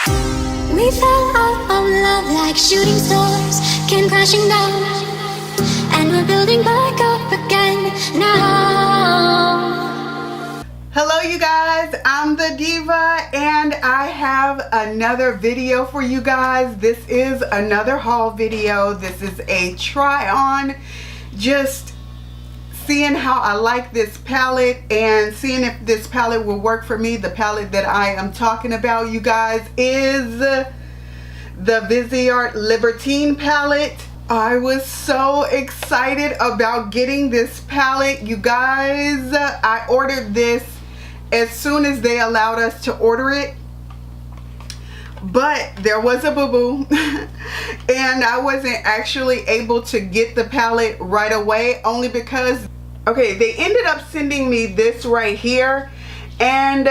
We fell out of love like shooting stars came crashing down, and we're building back up again now. Hello you guys, I'm the Diva and I have another video for you guys. This is another haul video. This is a try on, just seeing how I like this palette and seeing if this palette will work for me. The palette that I am talking about, you guys, is the Viseart Libertine palette. I was so excited about getting this palette, you guys. I ordered this as soon as they allowed us to order it, but there was a boo-boo and I wasn't actually able to get the palette right away, only because, okay, they ended up sending me this right here. And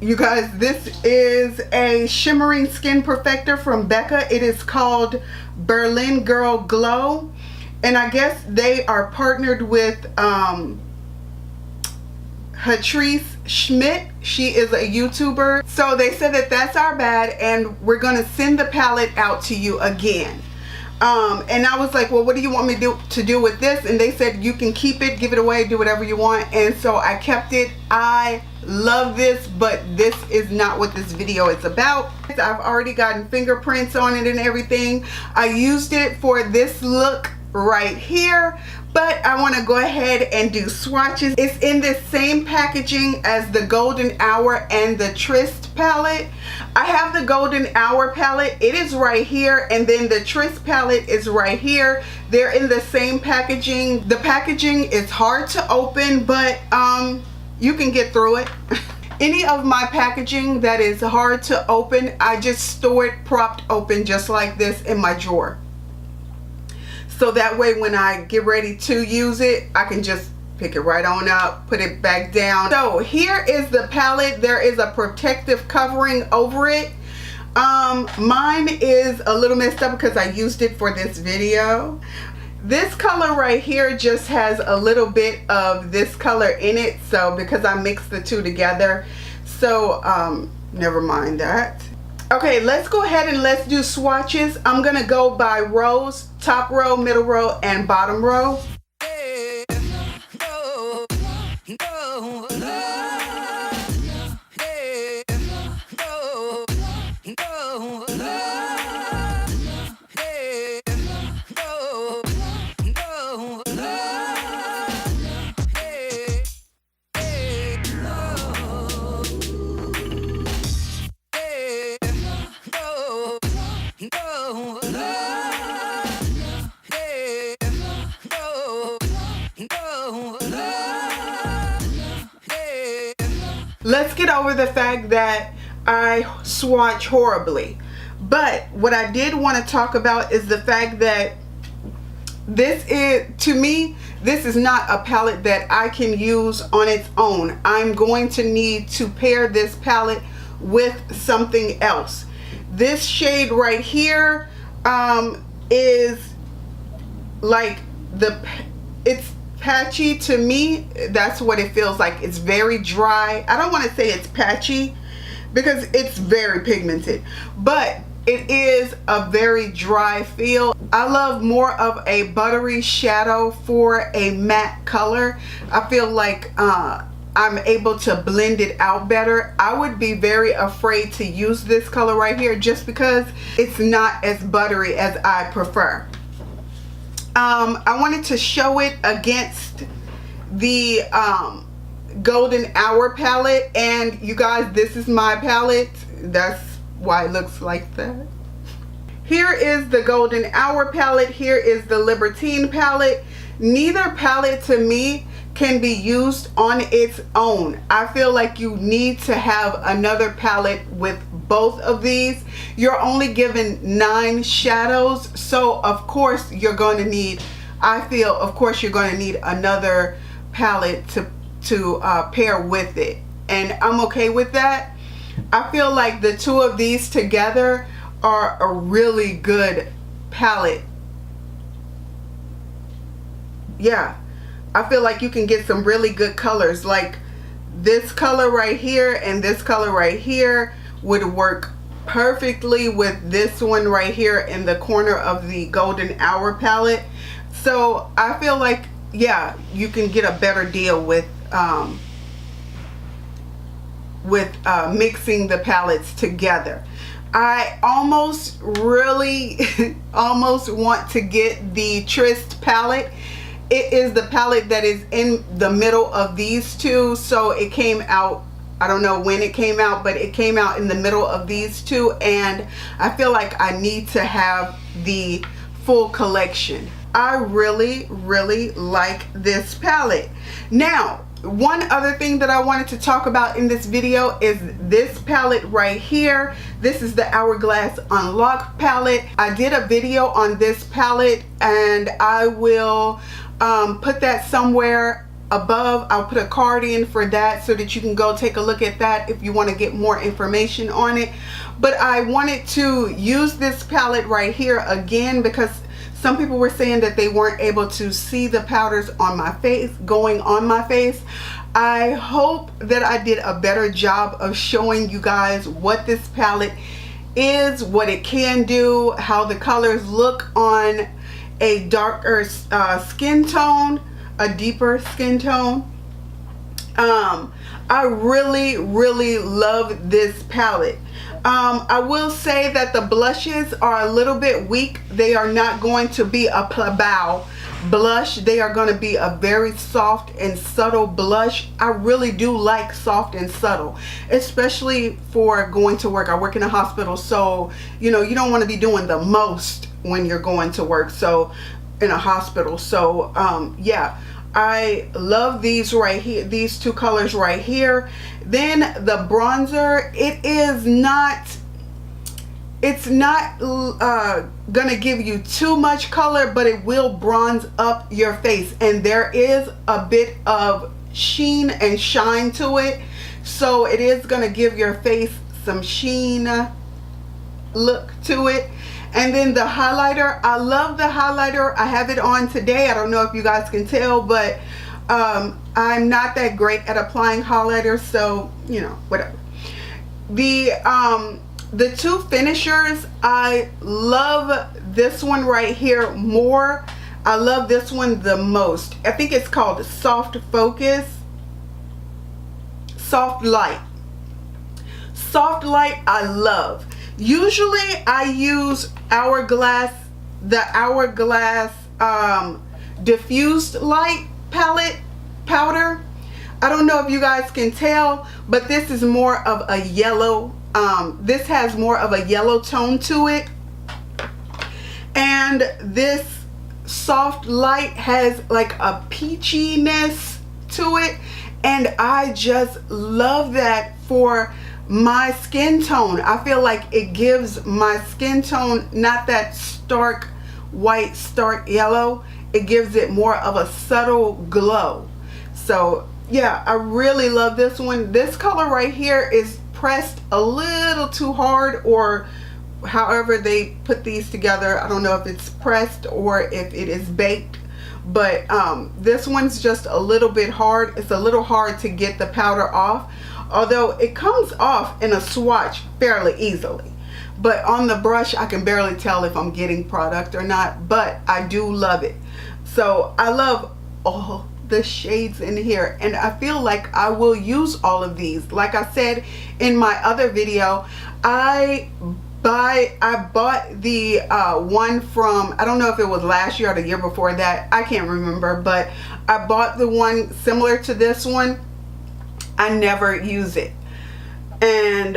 you guys, this is a shimmering skin perfector from Becca. It is called Berlin Girl Glow, and I guess they are partnered with Patrice Schmidt. She is a YouTuber. So they said that that's our bad and we're gonna send the palette out to you again. And I was like, well, what do you want me to do with this? And they said you can keep it, give it away, do whatever you want. And so I kept it. I love this, but this is not what this video is about. I've already gotten fingerprints on it and everything. I used it for this look right here, but I want to go ahead and do swatches. It's in this same packaging as the Golden Hour and the Tryst palette. I have the Golden Hour palette, it is right here, and then the Tryst palette is right here. They're in the same packaging. The packaging is hard to open, but you can get through it. Any of my packaging that is hard to open, I just store it propped open just like this in my drawer. So that way when I get ready to use it, I can just pick it right on up, put it back down. So here is the palette. There is a protective covering over it. Mine is a little messed up because I used it for this video. This color right here just has a little bit of this color in it, so because I mixed the two together, so never mind that. Okay, let's go ahead and let's do swatches. I'm gonna go by rows: top row, middle row, and bottom row. Let's get over the fact that I swatch horribly. But what I did want to talk about is the fact that this is, to me, this is not a palette that I can use on its own. I'm going to need to pair this palette with something else. This shade right here is like it's patchy to me. That's what it feels like. It's very dry. I don't want to say it's patchy because it's very pigmented, but it is a very dry feel. I love more of a buttery shadow for a matte color. I feel like I'm able to blend it out better. I would be very afraid to use this color right here just because it's not as buttery as I prefer. I wanted to show it against the Golden Hour palette, and you guys, this is my palette. That's why it looks like that. Here is the Golden Hour palette. Here is the Libertine palette. Neither palette to me can be used on its own. I feel like you need to have another palette with both of these. You're only given 9 shadows, so of course you're going to need, I feel, of course you're going to need another palette to pair with it, and I'm okay with that. I feel like the two of these together are a really good palette. Yeah, I feel like you can get some really good colors, like this color right here and this color right here would work perfectly with this one right here in the corner of the Golden Hour palette. So I feel like, yeah, you can get a better deal with mixing the palettes together. I almost really almost want to get the Trist palette. It is the palette that is in the middle of these two. So it came out, I don't know when it came out, but it came out in the middle of these two, and I feel like I need to have the full collection. I really like this palette. Now, one other thing that I wanted to talk about in this video is this palette right here. This is the Hourglass Unlock palette. I did a video on this palette, and I will put that somewhere above. I'll put a card in for that so that you can go take a look at that if you want to get more information on it. But I wanted to use this palette right here again because some people were saying that they weren't able to see the powders on my face, going on my face. I hope that I did a better job of showing you guys what this palette is, what it can do, how the colors look on a darker skin tone, a deeper skin tone. I really love this palette. I will say that the blushes are a little bit weak. They are not going to be a plebao blush. They are going to be a very soft and subtle blush. I really do like soft and subtle, especially for going to work. I work in a hospital, so you know, you don't want to be doing the most when you're going to work, so in a hospital. So yeah, I love these right here, these two colors right here. Then the bronzer, it's not gonna give you too much color, but it will bronze up your face, and there is a bit of sheen and shine to it, so it is gonna give your face some sheen look to it. And then the highlighter, I love the highlighter. I have it on today. I don't know if you guys can tell, but I'm not that great at applying highlighter, so you know, whatever. The two finishers, I love this one right here more. I love this one the most. I think it's called Soft Focus, Soft Light. Soft Light I love. Usually I use Hourglass, the Hourglass diffused light palette powder. I don't know if you guys can tell, but this is more of a yellow. This has more of a yellow tone to it, and this Soft Light has like a peachiness to it, and I just love that for my skin tone. I feel like it gives my skin tone not that stark white, stark yellow. It gives it more of a subtle glow. So yeah, I really love this one. This color right here is pressed a little too hard, or however they put these together. I don't know if it's pressed or if it is baked, but this one's just a little bit hard. It's a little hard to get the powder off, although it comes off in a swatch fairly easily. But on the brush, I can barely tell if I'm getting product or not, but I do love it. So I love all the shades in here, and I feel like I will use all of these. Like I said in my other video, I bought the one from, I don't know if it was last year or the year before that, I can't remember, but I bought the one similar to this one. I never use it, and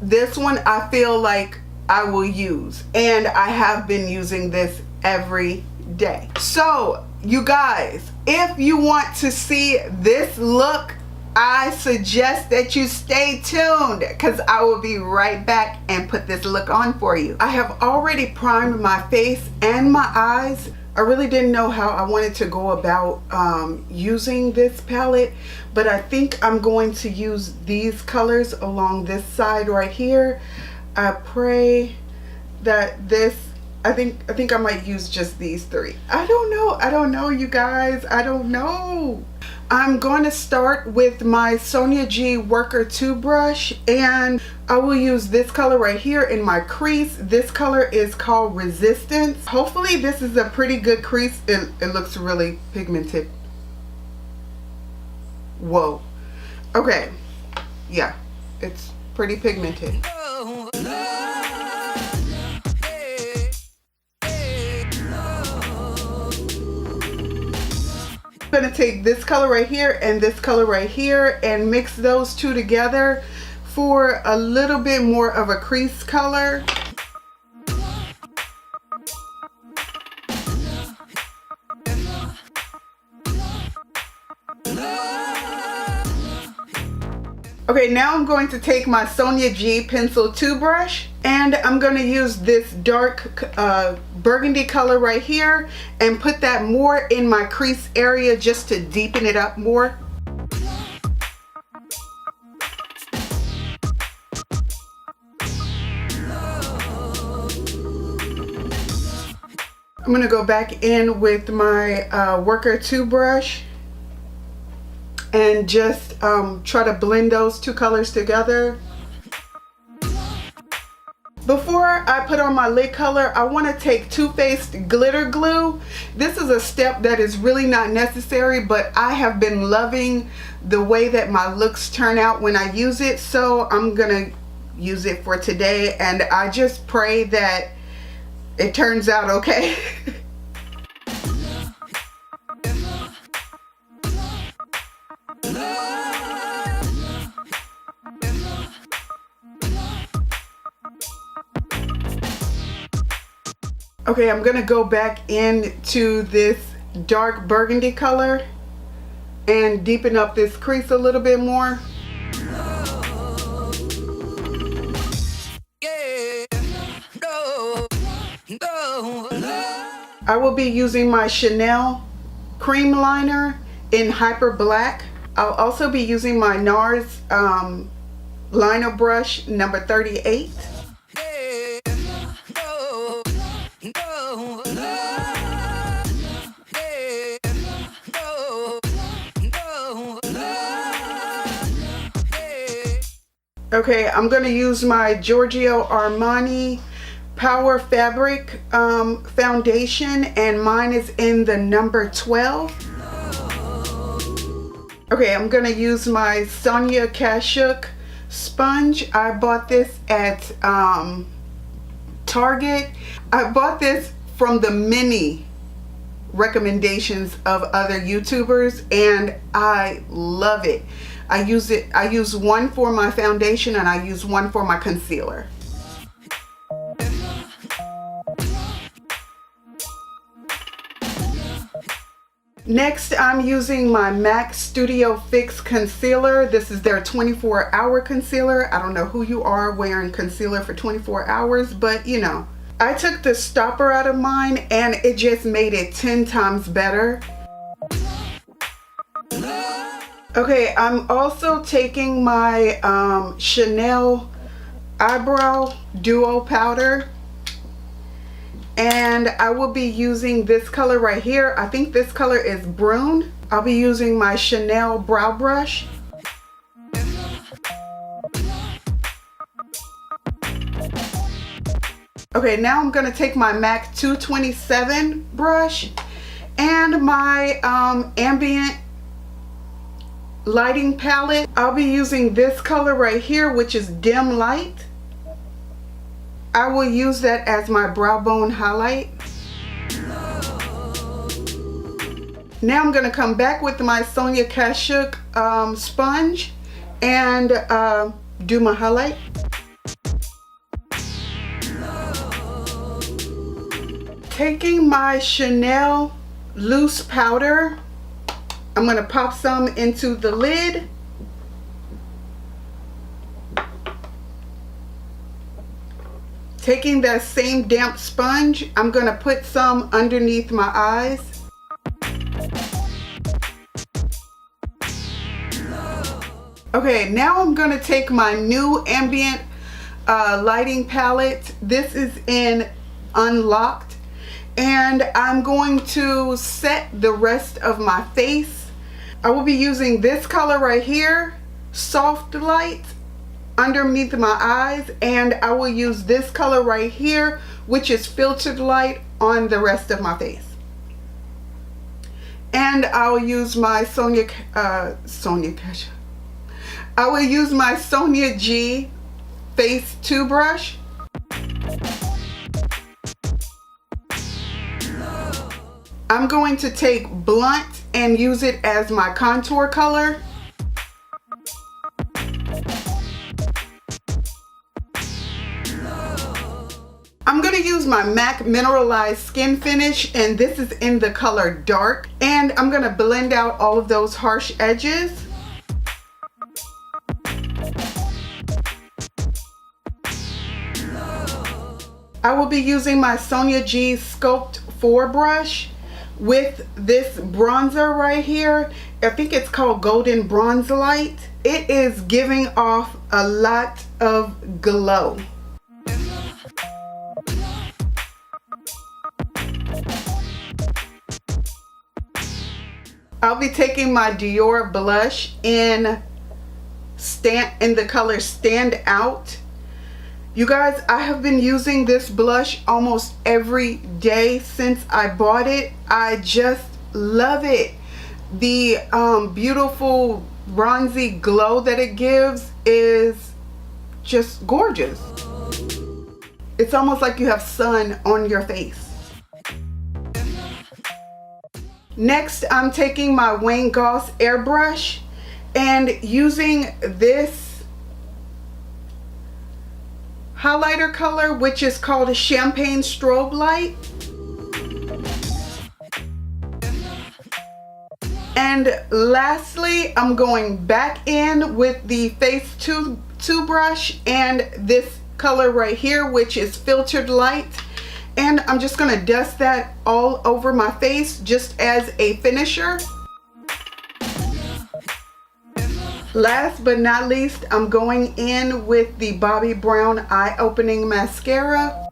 this one I feel like I will use, and I have been using this every day. So you guys, if you want to see this look, I suggest that you stay tuned, because I will be right back and put this look on for you. I have already primed my face and my eyes. I really didn't know how I wanted to go about using this palette, but I think I'm going to use these colors along this side right here. I pray that this, I think I might use just these three. I don't know you guys, I don't know. I'm going to start with my Sonia G Worker 2 brush, and I will use this color right here in my crease. This color is called Resistance. Hopefully this is a pretty good crease. It looks really pigmented. Whoa. Okay. Yeah, it's pretty pigmented. I'm gonna take this color right here and this color right here and mix those two together for a little bit more of a crease color. Okay, now I'm going to take my Sonia G Pencil 2 brush and I'm going to use this dark burgundy color right here and put that more in my crease area just to deepen it up more. I'm going to go back in with my Worker 2 brush and just try to blend those two colors together. Before I put on my lid color, I want to take Too Faced glitter glue. This is a step that is really not necessary, but I have been loving the way that my looks turn out when I use it, so I'm gonna use it for today, and I just pray that it turns out okay. Okay, I'm gonna go back into this dark burgundy color and deepen up this crease a little bit more. I will be using my Chanel cream liner in Hyper Black. I'll also be using my NARS liner brush number 38. Okay, I'm going to use my Giorgio Armani Power Fabric foundation, and mine is in the number 12. Okay, I'm going to use my Sonia Kashuk sponge. I bought this at Target. I bought this from the mini recommendations of other YouTubers, and I love it. I use one for my foundation and I use one for my concealer. Next, I'm using my MAC Studio Fix concealer. This is their 24-hour concealer. I don't know who you are wearing concealer for 24 hours, but you know. I took the stopper out of mine and it just made it 10 times better. Okay, I'm also taking my Chanel Eyebrow Duo Powder, and I will be using this color right here. I think this color is Brune. I'll be using my Chanel Brow Brush. Okay, now I'm going to take my MAC 227 brush and my Ambient lighting palette. I'll be using this color right here, which is Dim Light. I will use that as my brow bone highlight. Now I'm going to come back with my Sonia Kashuk sponge and do my highlight. Taking my Chanel loose powder, I'm going to pop some into the lid. Taking that same damp sponge, I'm going to put some underneath my eyes. Okay, now I'm going to take my new Ambient lighting palette. This is in Unlocked. And I'm going to set the rest of my face. I will be using this color right here, Soft Light. underneath my eyes, and I will use this color right here, which is Filtered Light, on the rest of my face. And I'll use my I will use my Sonia G Face 2 brush. I'm going to take Blunt and use it as my contour color. I'm going to use my MAC Mineralized Skin Finish, and this is in the color Dark. And I'm going to blend out all of those harsh edges. I will be using my Sonia G Sculpt 4 brush with this bronzer right here. I think it's called Golden Bronze Light. It is giving off a lot of glow. I'll be taking my Dior blush in the color Stand Out. You guys, I have been using this blush almost every day since I bought it. I just love it. The beautiful bronzy glow that it gives is just gorgeous. It's almost like you have sun on your face. Next, I'm taking my Wayne Goss airbrush and using this highlighter color, which is called a Champagne Strobe Light. And lastly, I'm going back in with the Face 2 brush and this color right here, which is Filtered Light. And I'm just going to dust that all over my face just as a finisher. Last but not least, I'm going in with the Bobbi Brown Eye Opening Mascara.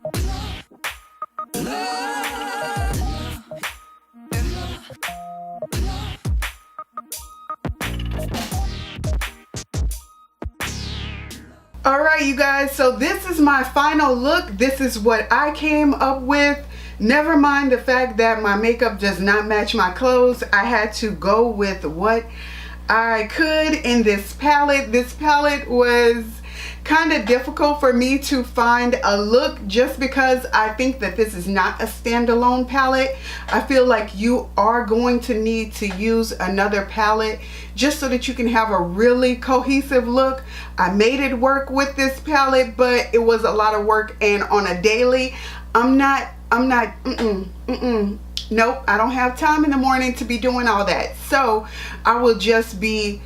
Alright you guys, so this is my final look. This is what I came up with. Never mind the fact that my makeup does not match my clothes. I had to go with what I could in this palette. This palette was kind of difficult for me to find a look just because I think that this is not a standalone palette. I feel like you are going to need to use another palette just so that you can have a really cohesive look. I made it work with this palette, but it was a lot of work, and on a daily, nope, I don't have time in the morning to be doing all that. So I will just be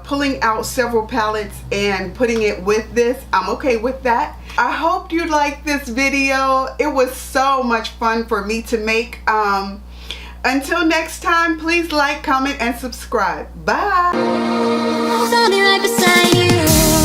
pulling out several palettes and putting it with this. I'm okay with that. I hope you liked this video. It was so much fun for me to make. Until next time, please like, comment, and subscribe. Bye. I'll be right beside you.